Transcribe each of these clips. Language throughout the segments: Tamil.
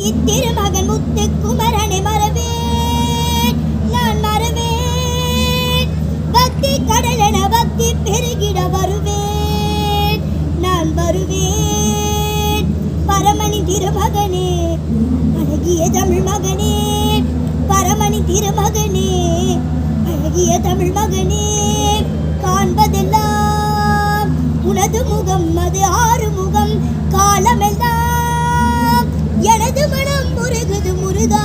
பக்தி திருமகன் முத்து குமரனை மறவேன், நான் மறவேன். பக்தி கடலென பக்தி பெருகிட வருவேன், நான் வருவேன். பரமணி திருமகனே, அழகிய தமிழ் மகனே, பரமணி திருமகனே, அழகிய தமிழ் மகனே. காண்பதெல்லாம் உனது முகம், அது ஆறு முகம். காலமெல்லாம் எனது மனம் முருகுது முருகா.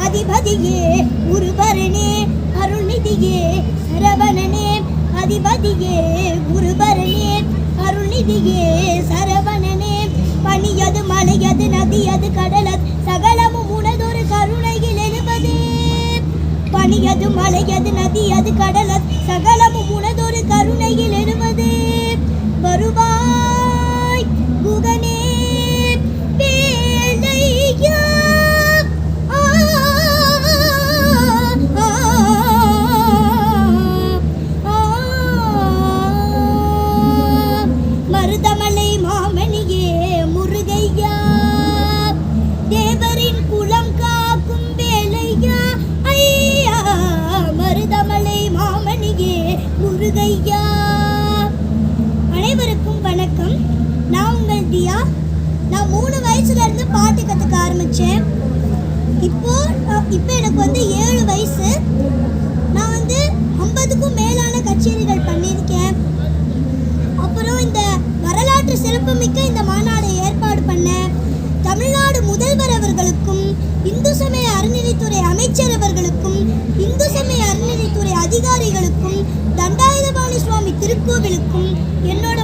அதிபதியே குருபரனே, அருள்நிதியே சரவணனே. அதிபதியே குருபரனே, அருள்நிதியே சரவணனே. பனியது மலையது நதியது கடலது சகலமும் உனதொரு கருணையில் எழுவதே. பனியது மலையது நதியது கடலது சகலமும் உனதொரு கருணையில் எழுவதே. வருவாய் குகனே வேலையா. மருதமலை மாமணியே முருகையா, தேவரின் குலம் காக்கும் வேலையா. ஐயா மருதமலை மாமணியே முருகையா. அனைவருக்கும் வணக்கம். நான் உங்கள் தியா. நான் 3 வயசுல இருந்து பாட்டு கற்றுக்க ஆரம்பித்தேன். இப்போ எனக்கு 7 வயசு. நான் 50க்கும் மேலான கச்சேரிகள் பண்ணியிருக்கேன். அப்புறம் இந்த வரலாற்று சிறப்புமிக்க இந்த மாநாடை ஏற்பாடு பண்ண தமிழ்நாடு முதல்வர் அவர்களுக்கும், இந்து சமய அறநிலைத்துறை அமைச்சர் அவர்களுக்கும், இந்து சமய அறநிலைத்துறை அதிகாரிகளுக்கும், தண்டாயுதபாணி சுவாமி திருக்கோவிலுக்கும் என்னோட